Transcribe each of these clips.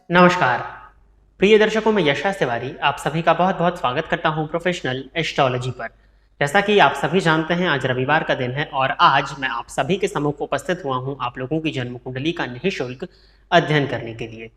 नमस्कार प्रिय दर्शकों, मैं यशराज तिवारी आप सभी का बहुत बहुत स्वागत करता हूं प्रोफेशनल एस्ट्रोलॉजी पर। जैसा कि आप सभी जानते हैं, आज रविवार का दिन है और आज मैं आप सभी के सम्मुख उपस्थित हुआ हूं आप लोगों की जन्म कुंडली का निःशुल्क अध्ययन करने के लिए।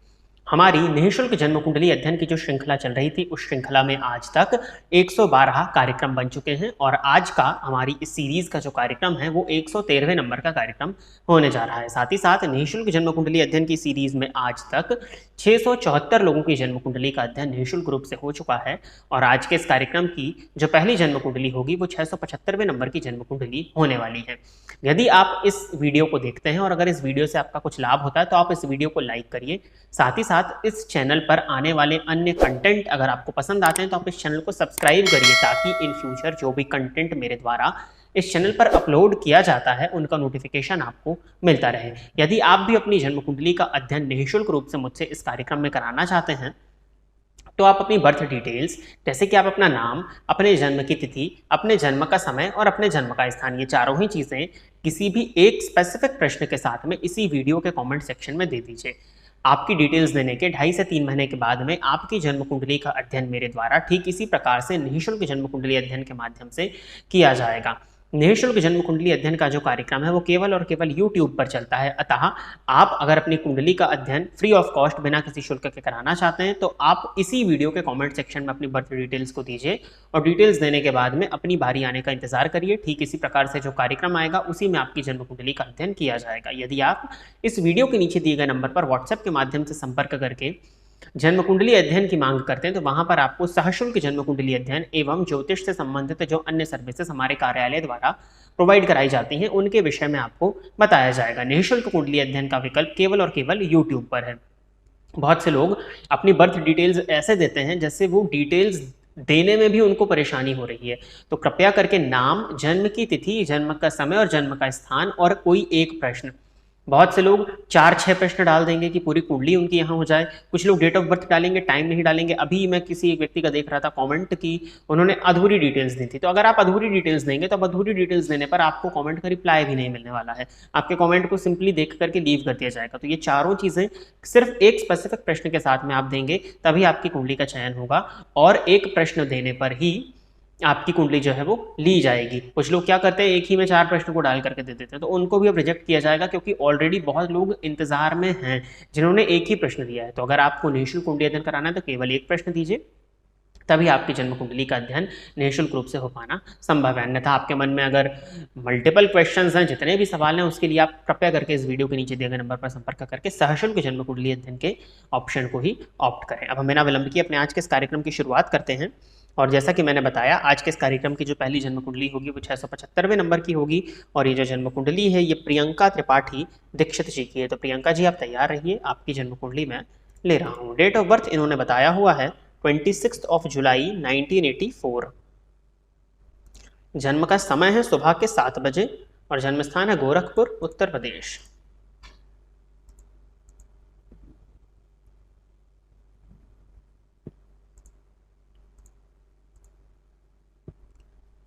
हमारी निःशुल्क जन्म कुंडली अध्ययन की जो श्रृंखला चल रही थी, उस श्रृंखला में आज तक 112 कार्यक्रम बन चुके हैं और आज का हमारी इस सीरीज का जो कार्यक्रम है वो 113वें नंबर का कार्यक्रम होने जा रहा है। साथ ही साथ निःशुल्क जन्म कुंडली अध्ययन की सीरीज में आज तक 674 लोगों की जन्म कुंडली का अध्ययन निःशुल्क रूप से हो चुका है और आज के इस कार्यक्रम की जो पहली जन्म कुंडली होगी वो 675वें नंबर की जन्म कुंडली होने वाली है। यदि आप इस वीडियो को देखते हैं और अगर इस वीडियो से आपका कुछ लाभ होता है तो आप इस वीडियो को लाइक करिए। साथ ही साथ इस चैनल पर आने वाले अन्य कंटेंट अगर आपको पसंद आते हैं तो आप इस चैनल को सब्सक्राइब करिए, ताकि इन फ्यूचर जो भी कंटेंट मेरे द्वारा इस चैनल पर अपलोड किया जाता है उनका नोटिफिकेशन आपको मिलता रहे। यदि आप भी अपनी जन्म कुंडली का अध्ययन निःशुल्क रूप से मुझसे इस कार्यक्रम में कराना चाहते हैं तो आप अपनी बर्थ डिटेल्स, जैसे कि आप अपना नाम, अपने जन्म की तिथि, अपने जन्म का समय और अपने जन्म का स्थान, ये चारों ही चीज़ें किसी भी एक स्पेसिफिक प्रश्न के साथ में इसी वीडियो के कमेंट सेक्शन में दे दीजिए। आपकी डिटेल्स देने के 2.5 से 3 महीने के बाद में आपकी जन्म कुंडली का अध्ययन मेरे द्वारा ठीक इसी प्रकार से निःशुल्क जन्म कुंडली अध्ययन के माध्यम से किया जाएगा। निःशुल्क जन्म कुंडली अध्ययन का जो कार्यक्रम है वो केवल और केवल YouTube पर चलता है। अतः आप अगर अपनी कुंडली का अध्ययन फ्री ऑफ कॉस्ट बिना किसी शुल्क के कराना चाहते हैं तो आप इसी वीडियो के कमेंट सेक्शन में अपनी बर्थ डिटेल्स को दीजिए और डिटेल्स देने के बाद में अपनी बारी आने का इंतजार करिए। ठीक इसी प्रकार से जो कार्यक्रम आएगा उसी में आपकी जन्म कुंडली का अध्ययन किया जाएगा। यदि आप इस वीडियो के नीचे दिए गए नंबर पर व्हाट्सएप के माध्यम से संपर्क करके जन्म कुंडली अध्ययन की मांग करते हैं तो वहां पर आपको सशुल्क जन्म कुंडली अध्ययन एवं ज्योतिष से संबंधित जो अन्य सर्विसेज हमारे कार्यालय द्वारा प्रोवाइड कराई जाती हैं उनके विषय में आपको बताया जाएगा। निःशुल्क कुंडली अध्ययन का विकल्प केवल और केवल YouTube पर है। बहुत से लोग अपनी बर्थ डिटेल्स ऐसे देते हैं जैसे वो डिटेल्स देने में भी उनको परेशानी हो रही है, तो कृपया करके नाम, जन्म की तिथि, जन्म का समय और जन्म का स्थान और कोई एक प्रश्न। बहुत से लोग 4-6 प्रश्न डाल देंगे कि पूरी कुंडली उनकी यहाँ हो जाए। कुछ लोग डेट ऑफ बर्थ डालेंगे, टाइम नहीं डालेंगे। अभी मैं किसी एक व्यक्ति का देख रहा था कमेंट की उन्होंने अधूरी डिटेल्स दी थी। तो अगर आप अधूरी डिटेल्स देंगे तो अब अधूरी डिटेल्स देने पर आपको कमेंट का रिप्लाई भी नहीं मिलने वाला है। आपके कमेंट को सिंपली देख करके लीव कर दिया जाएगा। तो ये चारों चीज़ें सिर्फ एक स्पेसिफिक प्रश्न के साथ में आप देंगे तभी आपकी कुंडली का चयन होगा और एक प्रश्न देने पर ही आपकी कुंडली जो है वो ली जाएगी। कुछ लोग क्या करते हैं, एक ही में 4 प्रश्न को डाल करके दे देते हैं, तो उनको भी अब रिजेक्ट किया जाएगा क्योंकि ऑलरेडी बहुत लोग इंतजार में हैं जिन्होंने एक ही प्रश्न दिया है। तो अगर आपको निःशुल्क कुंडली अध्ययन कराना है तो केवल एक प्रश्न दीजिए, तभी आपकी जन्म कुंडली का अध्ययन निःशुल्क रूप से हो पाना संभव है। अन्यथा आपके मन में अगर मल्टीपल क्वेश्चंस हैं, जितने भी सवाल हैं, उसके लिए आप कृपया करके इस वीडियो के नीचे दिए गए नंबर पर संपर्क करके सशुल्क जन्म कुंडली अध्ययन के ऑप्शन को ही ऑप्ट करें। अब हम बिना विलंब किए अपने आज के इस कार्यक्रम की शुरुआत करते हैं। और जैसा कि मैंने बताया, आज के इस कार्यक्रम की जो पहली जन्म कुंडली होगी वो 675वें नंबर की होगी और ये जो जन्म कुंडली है ये प्रियंका त्रिपाठी दीक्षित जी की है। तो प्रियंका जी, आप तैयार रहिए, आपकी जन्म कुंडली मैं ले रहा हूँ। डेट ऑफ बर्थ इन्होंने बताया हुआ है 26 जुलाई 1984। जन्म का समय है सुबह के 7 बजे और जन्म स्थान है गोरखपुर, उत्तर प्रदेश।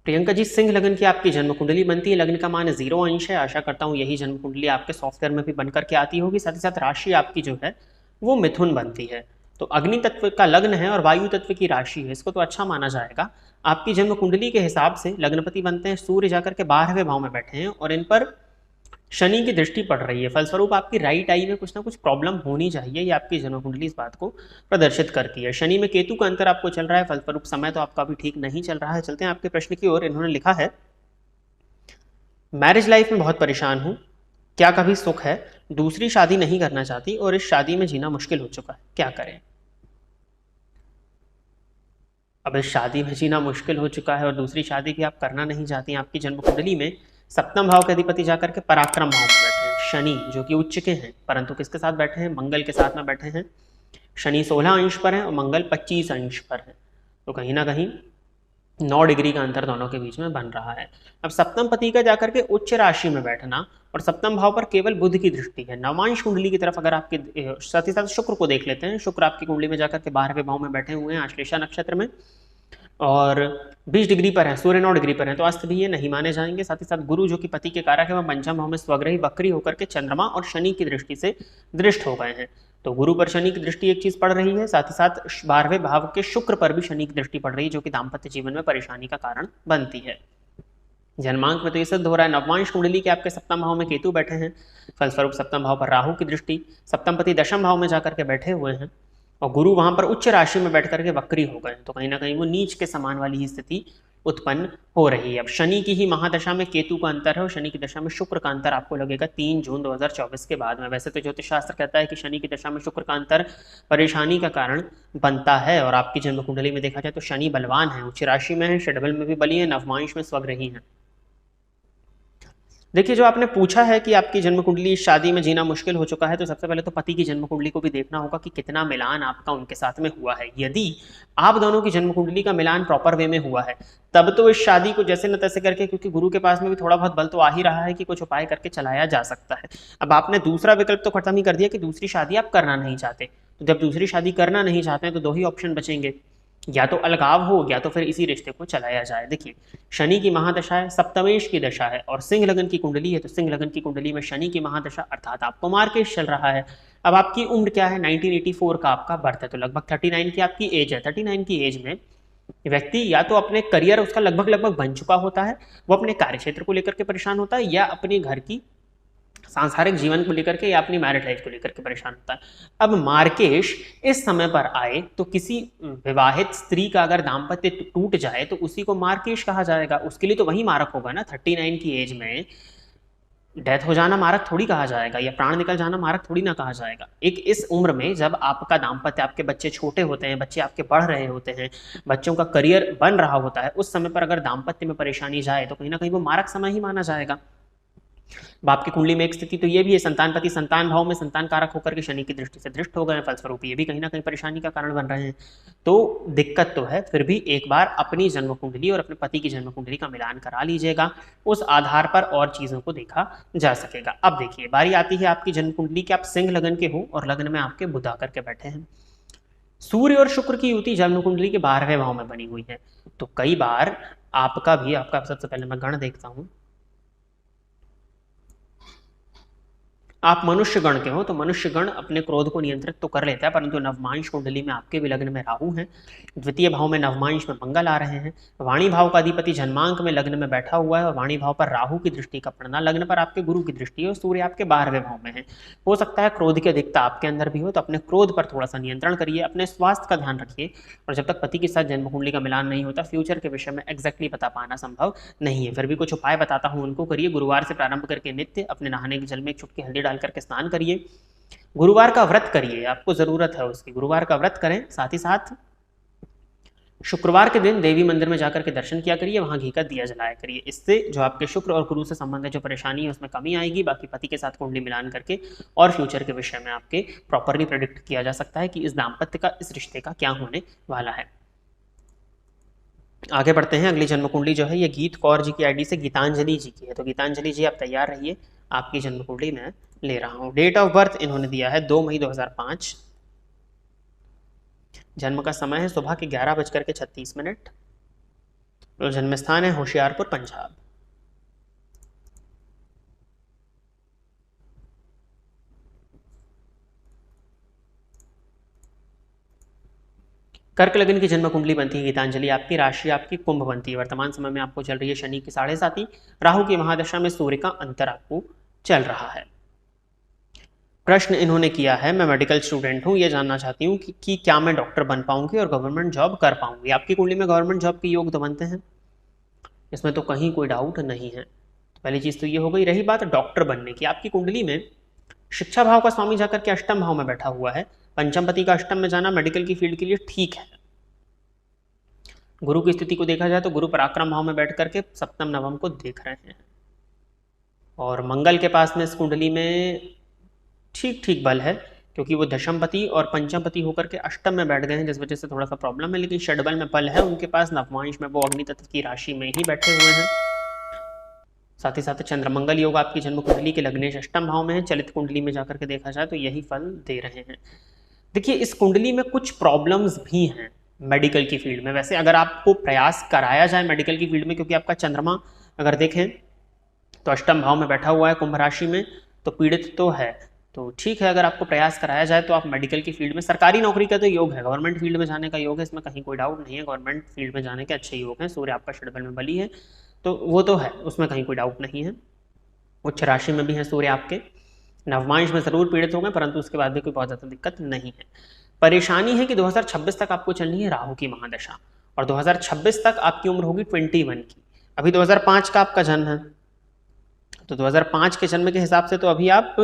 प्रियंका जी, सिंह लग्न की आपकी जन्म कुंडली बनती है। लग्न का मान 0 अंश है। आशा करता हूँ यही जन्म कुंडली आपके सॉफ्टवेयर में भी बन करके आती होगी। साथ ही साथ राशि आपकी जो है वो मिथुन बनती है। तो अग्नि तत्व का लग्न है और वायु तत्व की राशि है, इसको तो अच्छा माना जाएगा। आपकी जन्म कुंडली के हिसाब से लग्नपति बनते हैं सूर्य, जाकर के 12वें भाव में बैठे हैं और इन पर शनि की दृष्टि पड़ रही है। फलस्वरूप आपकी राइट आई में कुछ ना कुछ प्रॉब्लम होनी चाहिए। ये आपकी जन्म कुंडली इस बात को प्रदर्शित करती है। शनि में केतु का अंतर आपको चल रहा है, फलस्वरूप समय तो आपका भी ठीक नहीं चल रहा है। चलते हैं आपके प्रश्न की ओर। इन्होंने लिखा है, मैरिज लाइफ में बहुत परेशान हूँ, क्या कभी सुख है? दूसरी शादी नहीं करना चाहती और इस शादी में जीना मुश्किल हो चुका है, क्या करें? अब इस शादी में जीना मुश्किल हो चुका है और दूसरी शादी भी आप करना नहीं चाहती। आपकी जन्म कुंडली में सप्तम भाव के अधिपति जाकर के पराक्रम भाव में बैठे हैं। शनि जो कि उच्च के हैं, परंतु किसके साथ बैठे हैं? मंगल के साथ में बैठे हैं। शनि 16 अंश पर है और मंगल 25 अंश पर है। तो कहीं ना कहीं 9 डिग्री का अंतर दोनों के बीच में बन रहा है। अब सप्तम पति का जाकर के उच्च राशि में बैठना और सप्तम भाव पर केवल बुध की दृष्टि है। नवांश कुंडली की तरफ अगर आपके साथ ही साथ शुक्र को देख लेते हैं। शुक्र आपकी कुंडली में जाकर के 12वें भाव में बैठे हुए हैं आश्लेषा नक्षत्र में। और 20 डिग्री पर है, सूर्य 9 डिग्री पर है, तो अस्त भी ये नहीं माने जाएंगे। साथ ही साथ गुरु जो कि पति के कारक है वह पंचम भाव में स्वग्रही वक्री होकर के चंद्रमा और शनि की दृष्टि से दृष्ट हो गए हैं। तो गुरु पर शनि की दृष्टि एक चीज पड़ रही है, साथ ही साथ 12वें भाव के शुक्र पर भी शनि की दृष्टि पड़ रही है, जो कि दाम्पत्य जीवन में परेशानी का कारण बनती है। जन्मांक में तो ये सिद्ध हो रहा है, नवमांश कुंडली के आपके सप्तम भाव में केतु बैठे हैं, फलस्वरूप सप्तम भाव पर राहु की दृष्टि, सप्तम पति दशम भाव में जाकर के बैठे हुए हैं और गुरु वहां पर उच्च राशि में बैठ करके वक्री हो गए, तो कहीं ना कहीं वो नीच के समान वाली ही स्थिति उत्पन्न हो रही है। अब शनि की ही महादशा में केतु का अंतर है और शनि की दशा में शुक्र का अंतर आपको लगेगा 3 जून 2024 के बाद में। वैसे तो ज्योतिष शास्त्र कहता है कि शनि की दशा में शुक्र का अंतर परेशानी का कारण बनता है, और आपकी जन्म कुंडली में देखा जाए तो शनि बलवान है, उच्च राशि में है, षडबल में भी बली है, नवमांश में स्वग्रही है। देखिए, जो आपने पूछा है कि आपकी जन्म कुंडली शादी में जीना मुश्किल हो चुका है, तो सबसे पहले तो पति की जन्म कुंडली को भी देखना होगा कि कितना मिलान आपका उनके साथ में हुआ है। यदि आप दोनों की जन्म कुंडली का मिलान प्रॉपर वे में हुआ है, तब तो इस शादी को जैसे न तैसे करके, क्योंकि गुरु के पास में भी थोड़ा बहुत बल तो आ ही रहा है, कि कुछ उपाय करके चलाया जा सकता है। अब आपने दूसरा विकल्प तो खत्म ही कर दिया कि दूसरी शादी आप करना नहीं चाहते, तो जब दूसरी शादी करना नहीं चाहते हैं तो 2 ही ऑप्शन बचेंगे, या तो अलगाव हो या तो फिर इसी रिश्ते को चलाया जाए। देखिए, शनि की महादशा है, सप्तमेश की दशा है और सिंह लगन की कुंडली है, तो सिंह लगन की कुंडली में शनि की महादशा अर्थात आपको मार्केश चल रहा है। अब आपकी उम्र क्या है, 1984 का आपका बर्थ है, तो लगभग 39 की आपकी एज है। 39 की एज में व्यक्ति या तो अपने करियर उसका लगभग बन चुका होता है, वो अपने कार्य क्षेत्र को लेकर के परेशान होता है, या अपने घर की सांसारिक जीवन को लेकर के या अपनी मैरिड लाइफ को लेकर के परेशान होता है। अब मार्केश इस समय पर आए तो किसी विवाहित स्त्री का अगर दाम्पत्य टूट जाए तो उसी को मार्केश कहा जाएगा, उसके लिए तो वही मारक होगा ना। 39 की एज में डेथ हो जाना मारक थोड़ी कहा जाएगा, या प्राण निकल जाना मारक थोड़ी ना कहा जाएगा। एक इस उम्र में जब आपका दाम्पत्य, आपके बच्चे छोटे होते हैं, बच्चे आपके बढ़ रहे होते हैं, बच्चों का करियर बन रहा होता है, उस समय पर अगर दाम्पत्य में परेशानी जाए तो कहीं ना कहीं वो मारक समय ही माना जाएगा। बाप की कुंडली में एक स्थिति तो ये भी है, संतान पति संतान भाव में संतान कारक होकर के शनि की दृष्टि से दृष्ट हो गए, फलस्वरूप ये भी कहीं ना कहीं परेशानी का कारण बन रहे हैं। तो दिक्कत तो है, फिर भी एक बार अपनी जन्म कुंडली और अपने पति की जन्म कुंडली का मिलान करा लीजिएगा, उस आधार पर और चीजों को देखा जा सकेगा। अब देखिए, बारी आती है आपकी जन्म कुंडली के, आप सिंह लगन के हो और लग्न में आपके बुध आकर के बैठे हैं। सूर्य और शुक्र की युति जन्म कुंडली के 12वें भाव में बनी हुई है, तो कई बार आपका सबसे पहले मैं गण देखता हूं। आप मनुष्य गण के हो तो मनुष्य गण अपने क्रोध को नियंत्रित तो कर लेता है, परंतु नवमांश कुंडली में आपके भी लग्न में राहु हैं, द्वितीय भाव में नवमांश में मंगल आ रहे हैं, वाणी भाव का अधिपति जन्मांक में लग्न में बैठा हुआ है और वाणी भाव पर राहु की दृष्टि का पड़ना, लग्न पर आपके गुरु की दृष्टि है और सूर्य आपके 12वें भाव में है। हो सकता है क्रोध की अधिकता आपके अंदर भी हो, तो अपने क्रोध पर थोड़ा सा नियंत्रण करिए, अपने स्वास्थ्य का ध्यान रखिए, और जब तक पति के साथ जन्म कुंडली का मिलान नहीं होता फ्यूचर के विषय में एग्जैक्टली बता पाना संभव नहीं है। फिर भी कुछ उपाय बताता हूँ, उनको करिए। गुरुवार से प्रारंभ करके नित्य अपने नहाने के जल में एक चुटकी हल्दी डाल करके स्नान करिए, गुरुवार का व्रत करिए, आपको जरूरत है उसकी, गुरुवार का व्रत करें। साथ ही साथ शुक्रवार के दिन देवी मंदिर में जाकर के दर्शन किया करिए, वहां घी का दिया जलाया करिए। इससे जो आपके शुक्र और गुरु से संबंधित जो परेशानी है उसमें कमी आएगी। बाकी पति के साथ कुंडली मिलान करके और फ्यूचर के विषय में आपके प्रॉपरली प्रेडिक्ट किया जा सकता है कि इस दाम्पत्य का, इस रिश्ते का क्या होने वाला है। आगे बढ़ते हैं। अगली जन्म कुंडली जो है ये गीत कौर जी की आईडी से गीतांजलि जी की है, तो गीतांजलि जी आप तैयार रहिए, आपकी जन्म कुंडली मैं ले रहा हूं। डेट ऑफ बर्थ इन्होंने दिया है 2 मई 2005, जन्म का समय है सुबह के 11:36, और जन्म स्थान है होशियारपुर, पंजाब। कर्क लगन की जन्म कुंडली बनती है गीतांजलि, आपकी राशि आपकी कुंभ बनती है। वर्तमान समय में आपको चल रही है शनि की 7.5, राहु की महादशा में सूर्य का अंतर आपको चल रहा है। प्रश्न इन्होंने किया है, मैं मेडिकल स्टूडेंट हूं, ये जानना चाहती हूँ कि क्या मैं डॉक्टर बन पाऊंगी और गवर्नमेंट जॉब कर पाऊंगी। आपकी कुंडली में गवर्नमेंट जॉब के योग तो बनते हैं, इसमें तो कहीं कोई डाउट नहीं है। तो पहली चीज तो ये हो गई। रही बात डॉक्टर बनने की, आपकी कुंडली में शिक्षा भाव का स्वामी जाकर के अष्टम भाव में बैठा हुआ है, पंचमपति का अष्टम में जाना मेडिकल की फील्ड के लिए ठीक है। गुरु की स्थिति को देखा जाए तो गुरु पराक्रम भाव में बैठ करके सप्तम नवम को देख रहे हैं, और मंगल के पास में इस कुंडली में ठीक ठीक बल है, क्योंकि वो दशमपति और पंचमपति होकर के अष्टम में बैठ गए हैं, जिस वजह से थोड़ा सा प्रॉब्लम है। लेकिन षडबल में बल है उनके पास, नवमांश में वो अग्नि तत्व की राशि में ही बैठे हुए हैं। साथ ही साथ चंद्रमंगल योग आपकी जन्म कुंडली के लग्नेश अष्टम भाव में है, चलित कुंडली में जाकर के देखा जाए तो यही फल दे रहे हैं। देखिए, इस कुंडली में कुछ प्रॉब्लम्स भी हैं, मेडिकल की फील्ड में। वैसे अगर आपको प्रयास कराया जाए मेडिकल की फील्ड में, क्योंकि आपका चंद्रमा अगर देखें तो अष्टम भाव में बैठा हुआ है कुंभ राशि में, तो पीड़ित तो है, तो ठीक है, अगर आपको प्रयास कराया जाए तो आप मेडिकल की फील्ड में, सरकारी नौकरी का तो योग है, गवर्नमेंट फील्ड में जाने का योग है, इसमें कहीं कोई डाउट नहीं है, गवर्नमेंट फील्ड में जाने के अच्छे योग हैं, सूर्य आपका षडबल में बली है, तो वो तो है, उसमें कहीं कोई डाउट नहीं है। उच्च राशि में भी है सूर्य आपके, नवमांश में जरूर पीड़ित होंगे, परंतु उसके बाद भी कोई बहुत ज्यादा दिक्कत नहीं है। परेशानी है कि 2026 तक आपको चलनी है राहु की महादशा, और 2026 तक आपकी उम्र होगी 21 की। अभी 2005 का आपका जन्म है, तो 2005 के जन्म के हिसाब से तो अभी आप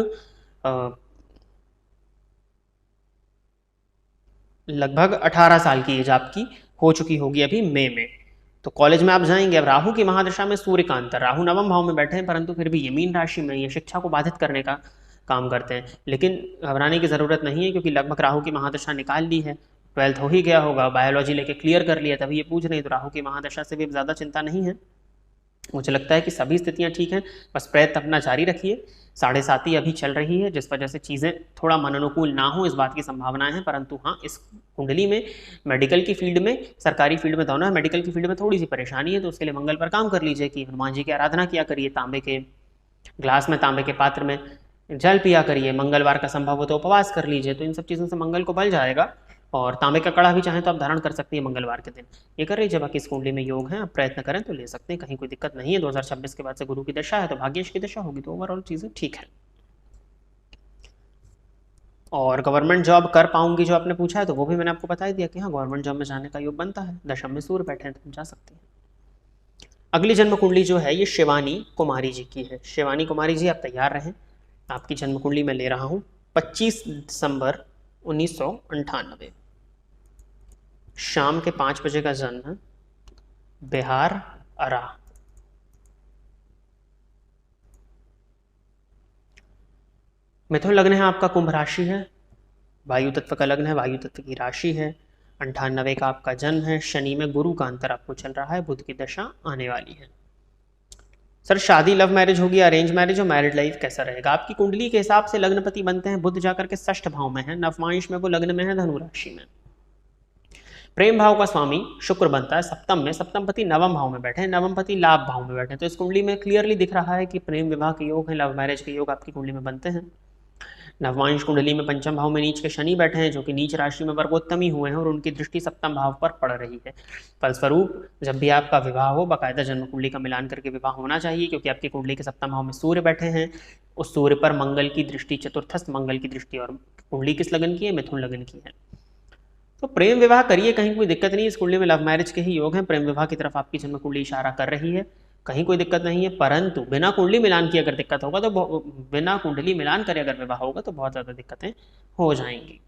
लगभग 18 साल की एज आपकी हो चुकी होगी अभी मई में, तो कॉलेज में आप जाएंगे। अब राहु की महादशा में सूर्य का अंतर, राहु नवम भाव में बैठे हैं, परंतु फिर भी ये मीन राशि में ये शिक्षा को बाधित करने का काम करते हैं, लेकिन घबराने की जरूरत नहीं है, क्योंकि लगभग राहु की महादशा निकाल ली है, 12th हो ही गया होगा, बायोलॉजी लेके क्लियर कर लिया, तभी ये पूछ रहे हैं, तो राहु की महादशा से भी ज़्यादा चिंता नहीं है। मुझे लगता है कि सभी स्थितियां ठीक हैं, बस प्रयत्न अपना जारी रखिए। 7.5 अभी चल रही है, जिस वजह से चीज़ें थोड़ा मन अनुकूल ना हो, इस बात की संभावनाएं हैं, परंतु हाँ, इस कुंडली में मेडिकल की फील्ड में, सरकारी फील्ड में दोनों है, मेडिकल की फील्ड में थोड़ी सी परेशानी है, तो उसके लिए मंगल पर काम कर लीजिए कि हनुमान जी की आराधना किया करिए, तांबे के ग्लास में, तांबे के पात्र में जल पिया करिए, मंगलवार का संभव हो तो उपवास कर लीजिए, तो इन सब चीज़ों से मंगल को बल जाएगा। और तांबे का कड़ा भी चाहें तो आप धारण कर सकती हैं मंगलवार के दिन, ये कर लीजिए। बाकी इस कुंडली में योग है, आप प्रयत्न करें तो ले सकते हैं, कहीं कोई दिक्कत नहीं है। 2026 के बाद से गुरु की दशा है, तो भाग्येश की दशा होगी, तो ओवरऑल चीज़ें ठीक है। और गवर्नमेंट जॉब कर पाऊंगी जो आपने पूछा है, तो वो भी मैंने आपको बता ही दिया कि हाँ, गवर्नमेंट जॉब में जाने का योग बनता है, दशम में सूर्य बैठे हैं तो हम जा सकते हैं। अगली जन्म कुंडली जो है ये शिवानी कुमारी जी की है। शिवानी कुमारी जी, आप तैयार रहें, आपकी जन्म कुंडली में ले रहा हूँ। 25 दिसंबर 1998 शाम के 5 बजे का जन्म है, बिहार अरा। मिथुन लग्न है आपका, कुंभ राशि है, वायु तत्व का लग्न है, वायु तत्व की राशि है, 98 का आपका जन्म है, शनि में गुरु का अंतर आपको चल रहा है, बुध की दशा आने वाली है। सर शादी लव मैरिज होगी, अरेंज मैरिज और मैरिड लाइफ कैसा रहेगा? आपकी कुंडली के हिसाब से लग्नपति बनते हैं बुध जाकर के 6ठ भाव में है, नवमांश में वो लग्न में है धनु राशि में। प्रेम भाव का स्वामी शुक्र बनता है सप्तम में, सप्तम पति नवम भाव में बैठे हैं, नवम पति लाभ भाव में बैठे हैं, तो इस कुंडली में क्लियरली दिख रहा है कि प्रेम विवाह के योग है, लव मैरिज के योग आपकी कुंडली में बनते हैं। नवमांश कुंडली में पंचम भाव में नीच के शनि बैठे हैं, जो कि नीच राशि में वर्गोत्तमी हुए हैं, और उनकी दृष्टि सप्तम भाव पर पड़ रही है। फलस्वरूप जब भी आपका विवाह हो, बाकायदा जन्म कुंडली का मिलान करके विवाह होना चाहिए, क्योंकि आपकी कुंडली के सप्तम भाव में सूर्य बैठे हैं, उस सूर्य पर मंगल की दृष्टि, चतुर्थस्थ मंगल की दृष्टि, और कुंडली किस लगन की है? मिथुन लगन की है। तो प्रेम विवाह करिए, कहीं कोई दिक्कत नहीं है, इस कुंडली में लव मैरिज के ही योग हैं, प्रेम विवाह की तरफ आपकी जन्म कुंडली इशारा कर रही है, कहीं कोई दिक्कत नहीं है। परंतु बिना कुंडली मिलान की अगर दिक्कत होगा, तो बिना कुंडली मिलान करे अगर विवाह होगा तो बहुत ज्यादा दिक्कतें हो जाएंगी।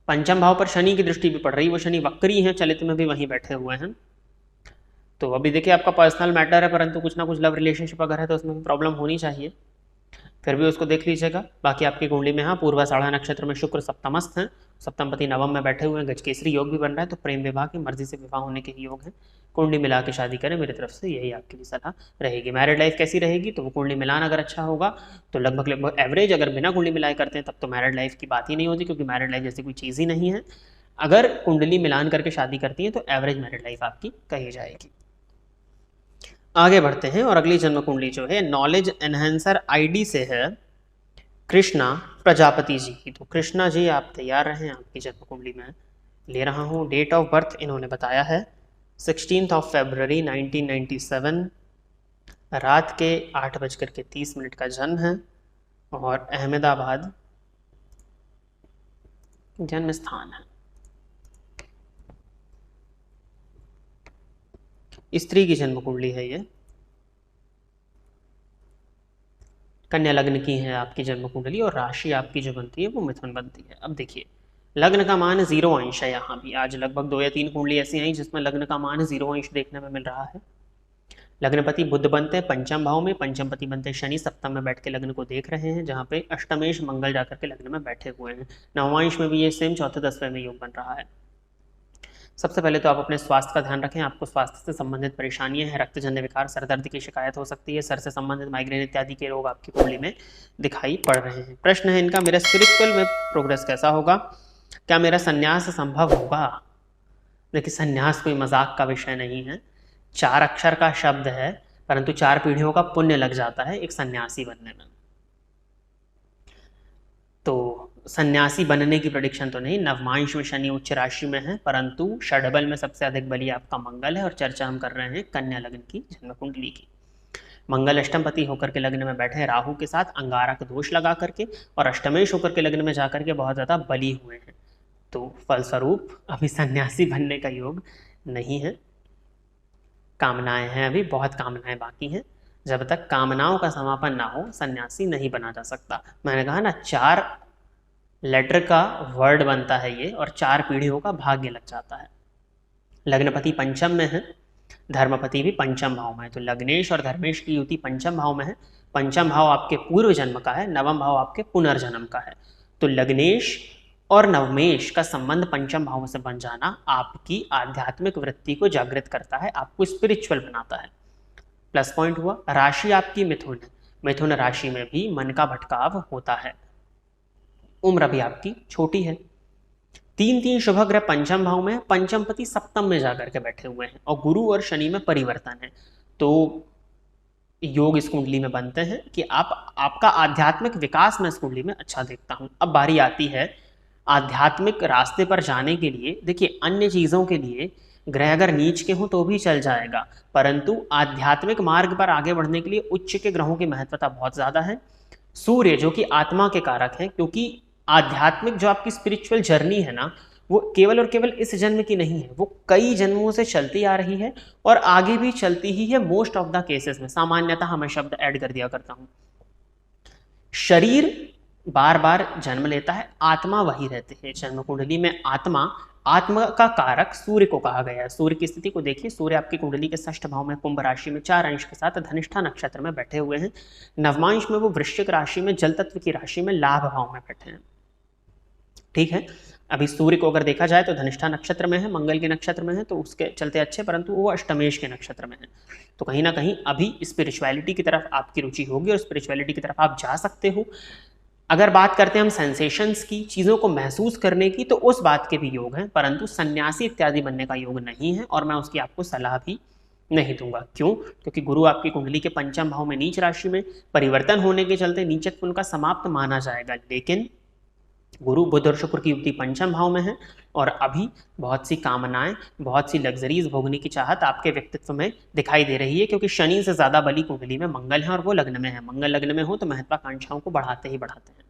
पंचम भाव पर शनि की दृष्टि भी पड़ रही है, वो शनि वक्री हैं, चलित में भी वहीं बैठे हुए हैं। तो अभी देखिए आपका पर्सनल मैटर है, परंतु कुछ ना कुछ लव रिलेशनशिप अगर है तो उसमें प्रॉब्लम होनी चाहिए, फिर भी उसको देख लीजिएगा। बाकी आपकी कुंडली में हाँ, पूर्वाषाढ़ा नक्षत्र में शुक्र सप्तमस्थ हैं, सप्तमपति नवम में बैठे हुए हैं, गजकेसरी योग भी बन रहा है, तो प्रेम विवाह की मर्जी से विवाह होने के ही योग हैं। कुंडली मिला के शादी करें, मेरी तरफ से यही आपके लिए सलाह रहेगी। मैरिड लाइफ कैसी रहेगी? तो वो कुंडली मिलान अगर अच्छा होगा तो लगभग लगभग एवरेज, अगर बिना कुंडली मिलाए करते हैं तब तो मैरिड लाइफ की बात ही नहीं होती, क्योंकि मैरिड लाइफ जैसी कोई चीज़ ही नहीं है। अगर कुंडली मिलान करके शादी करती हैं तो एवरेज मैरिड लाइफ आपकी कही जाएगी। आगे बढ़ते हैं, और अगली जन्म कुंडली जो है नॉलेज एनहेंसर आईडी से है कृष्णा प्रजापति जी की। तो कृष्णा जी आप तैयार रहें, आपकी जन्म कुंडली में ले रहा हूँ। डेट ऑफ बर्थ इन्होंने बताया है 16 फरवरी 1997, रात के 8:30 का जन्म है, और अहमदाबाद जन्म स्थान है। स्त्री की जन्म कुंडली है ये, कन्या लग्न की है आपकी जन्म कुंडली, और राशि आपकी जो बनती है वो मिथुन बनती है। अब देखिए लग्न का मान 0 अंश है, यहाँ भी आज लगभग 2 या 3 कुंडली ऐसी आई जिसमें लग्न का मान 0 अंश देखने में मिल रहा है। लग्नपति बुध बनते हैं पंचम भाव में, पंचमपति बनते हैं शनि, सप्तम में बैठ के लग्न को देख रहे हैं, जहाँ पे अष्टमेश मंगल जाकर के लग्न में बैठे हुए हैं। नवमांश में भी ये सेम चौथे 10वें में योग बन रहा है। सबसे पहले तो आप अपने स्वास्थ्य का ध्यान रखें, आपको स्वास्थ्य से संबंधित परेशानियां हैं, रक्तजन्य विकार, सरदर्द की शिकायत हो सकती है, सर से संबंधित माइग्रेन इत्यादि के रोग आपकी कुंडली में दिखाई पड़ रहे हैं। प्रश्न है इनका, मेरा स्पिरिचुअल में प्रोग्रेस कैसा होगा? क्या मेरा संन्यास संभव होगा? देखिए, संन्यास कोई मजाक का विषय नहीं है। 4 अक्षर का शब्द है, परंतु 4 पीढ़ियों का पुण्य लग जाता है एक सन्यासी बनने में। तो सन्यासी बनने की प्रेडिक्शन तो नहीं, नवमांश में शनि उच्च राशि में है, परंतु षडबल में सबसे अधिक बली आपका मंगल है। और चर्चा हम कर रहे हैं कन्या लग्न की जन्म कुंडली की। मंगल अष्टमपति होकर के लग्न में बैठे हैं राहु के साथ, अंगारक दोष लगा करके, और अष्टमेश होकर के लग्न में जाकर के बहुत ज्यादा बली हुए हैं। तो फलस्वरूप अभी सन्यासी बनने का योग नहीं है। कामनाएं हैं, अभी बहुत कामनाएं बाकी हैं। जब तक कामनाओं का समापन ना हो सन्यासी नहीं बना जा सकता। मैंने कहा ना, 4 लेटर का वर्ड बनता है ये, और 4 पीढ़ियों का भाग्य लग जाता है। लग्नपति पंचम में है, धर्मपति भी पंचम भाव में है। तो लग्नेश और धर्मेश की युति पंचम भाव में है। पंचम भाव आपके पूर्व जन्म का है, नवम भाव आपके पुनर्जन्म का है। तो लग्नेश और नवमेश का संबंध पंचम भाव से बन जाना आपकी आध्यात्मिक वृत्ति को जागृत करता है, आपको स्पिरिचुअल बनाता है। प्लस पॉइंट हुआ। राशि आपकी मिथुन है, मिथुन राशि में भी मन का भटकाव होता है। उम्र भी आपकी छोटी है। 3 शुभ ग्रह पंचम भाव में, पंचमपति सप्तम में जाकर के बैठे हुए हैं, और गुरु और शनि में परिवर्तन है। तो योग इस कुंडली में बनते हैं कि आपका आध्यात्मिक विकास मैं इस कुंडली में अच्छा देखता हूं। अब बारी आती है आध्यात्मिक रास्ते पर जाने के लिए। देखिए, अन्य चीजों के लिए ग्रह अगर नीच के हों तो भी चल जाएगा, परंतु आध्यात्मिक मार्ग पर आगे बढ़ने के लिए उच्च के ग्रहों की महत्वता बहुत ज्यादा है। सूर्य जो कि आत्मा के कारक है, क्योंकि आध्यात्मिक जो आपकी स्पिरिचुअल जर्नी है ना, वो केवल और केवल इस जन्म की नहीं है, वो कई जन्मों से चलती आ रही है और आगे भी चलती ही है। मोस्ट ऑफ द केसेस में, सामान्यतः मैं शब्द ऐड कर दिया करता हूं। शरीर बार बार जन्म लेता है, आत्मा वही रहती है। जन्म कुंडली में आत्मा का कारक सूर्य को कहा गया है। सूर्य की स्थिति को देखिए, सूर्य आपकी कुंडली के 6ठ भाव में कुंभ राशि में 4 अंश के साथ धनिष्ठा नक्षत्र में बैठे हुए हैं। नवमांश में वो वृश्चिक राशि में जल तत्व की राशि में लाभ भाव में बैठे हैं। ठीक है, अभी सूर्य को अगर देखा जाए तो धनिष्ठा नक्षत्र में है, मंगल के नक्षत्र में है, तो उसके चलते अच्छे, परंतु वो अष्टमेश के नक्षत्र में है। तो कहीं ना कहीं अभी स्पिरिचुअलिटी की तरफ आपकी रुचि होगी और स्पिरिचुअलिटी की तरफ आप जा सकते हो। अगर बात करते हैं हम सेंसेशंस की, चीजों को महसूस करने की, तो उस बात के भी योग हैं, परंतु सन्यासी इत्यादि बनने का योग नहीं है, और मैं उसकी आपको सलाह भी नहीं दूंगा। क्यों? क्योंकि गुरु आपकी कुंडली के पंचम भाव में नीच राशि में परिवर्तन होने के चलते नीचत्व उनका समाप्त माना जाएगा। लेकिन गुरु बुध और शुक्र की युक्ति पंचम भाव में है, और अभी बहुत सी कामनाएं, बहुत सी लग्जरीज भोगने की चाहत आपके व्यक्तित्व में दिखाई दे रही है, क्योंकि शनि से ज्यादा बली कुंडली में मंगल है और वो लग्न में है। मंगल लग्न में हो तो महत्वाकांक्षाओं को बढ़ाते ही बढ़ाते हैं।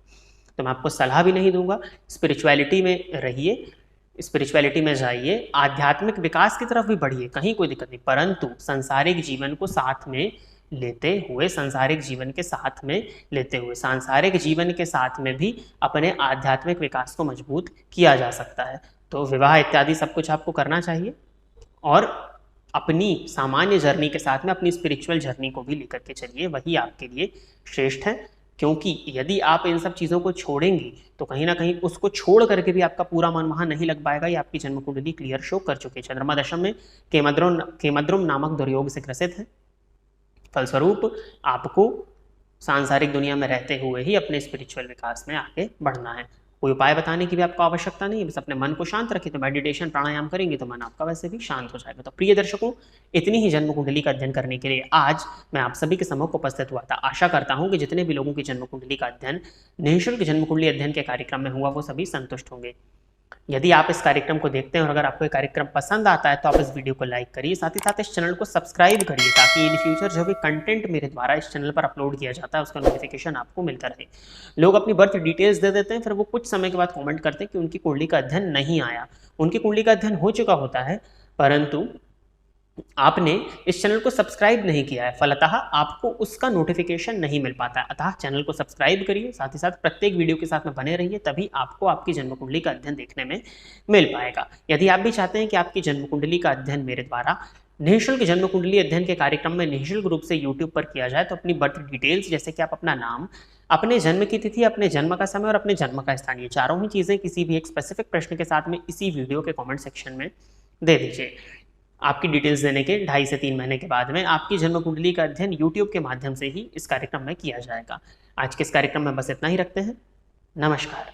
तो मैं आपको सलाह भी नहीं दूंगा। स्पिरिचुअलिटी में रहिए, स्पिरिचुअलिटी में जाइए, आध्यात्मिक विकास की तरफ भी बढ़िए, कहीं कोई दिक्कत नहीं, परंतु सांसारिक जीवन को साथ में लेते हुए, सांसारिक जीवन के साथ में लेते हुए, सांसारिक जीवन के साथ में भी अपने आध्यात्मिक विकास को मजबूत किया जा सकता है। तो विवाह इत्यादि सब कुछ आपको करना चाहिए, और अपनी सामान्य जर्नी के साथ में अपनी स्पिरिचुअल जर्नी को भी लेकर के चलिए, वही आपके लिए श्रेष्ठ है। क्योंकि यदि आप इन सब चीज़ों को छोड़ेंगी तो कहीं ना कहीं उसको छोड़ करके भी आपका पूरा मन वहाँ नहीं लग पाएगा। ये आपकी जन्म कुंडली क्लियर शो कर चुके हैं। चंद्रमा दशम में केमद्रुम नामक दुर्योग से ग्रसित है। फलस्वरूप आपको सांसारिक दुनिया में रहते हुए ही अपने स्पिरिचुअल विकास में आगे बढ़ना है। कोई उपाय बताने की भी आपको आवश्यकता नहीं है, बस अपने मन को शांत रखिए। तो मेडिटेशन प्राणायाम करेंगे तो मन आपका वैसे भी शांत हो जाएगा। तो प्रिय दर्शकों, इतनी ही जन्म कुंडली का अध्ययन करने के लिए आज मैं आप सभी के सम्मुख उपस्थित हुआ था। आशा करता हूं कि जितने भी लोगों की जन्म कुंडली का अध्ययन निःशुल्क जन्म कुंडली अध्ययन के कार्यक्रम में हुआ, वो सभी संतुष्ट होंगे। यदि आप इस कार्यक्रम को देखते हैं और अगर आपको ये कार्यक्रम पसंद आता है तो आप इस वीडियो को लाइक करिए, साथ ही साथ इस चैनल को सब्सक्राइब करिए, ताकि इन फ्यूचर जो भी कंटेंट मेरे द्वारा इस चैनल पर अपलोड किया जाता है उसका नोटिफिकेशन आपको मिलता रहे। लोग अपनी बर्थ डिटेल्स दे देते हैं, फिर वो कुछ समय के बाद कमेंट करते हैं कि उनकी कुंडली का अध्ययन नहीं आया। उनकी कुंडली का अध्ययन हो चुका होता है, परंतु आपने इस चैनल को सब्सक्राइब नहीं किया है, फलतः आपको उसका नोटिफिकेशन नहीं मिल पाता है। अतः चैनल को सब्सक्राइब करिए, साथ ही साथ प्रत्येक वीडियो के साथ में बने रहिए, तभी आपको आपकी जन्म कुंडली का अध्ययन देखने में मिल पाएगा। यदि आप भी चाहते हैं कि आपकी जन्म कुंडली का अध्ययन मेरे द्वारा निःशुल्क जन्म कुंडली अध्ययन के कार्यक्रम में निःशुल्क रूप से यूट्यूब पर किया जाए, तो अपनी बर्थ डिटेल्स, जैसे कि आप अपना नाम, अपने जन्म की तिथि, अपने जन्म का समय और अपने जन्म का स्थान, ये चारों ही चीजें किसी भी एक स्पेसिफिक प्रश्न के साथ में इसी वीडियो के कमेंट सेक्शन में दे दीजिए। आपकी डिटेल्स देने के 2.5 से 3 महीने के बाद में आपकी जन्म कुंडली का अध्ययन यूट्यूब के माध्यम से ही इस कार्यक्रम में किया जाएगा। आज के इस कार्यक्रम में बस इतना ही रखते हैं। नमस्कार।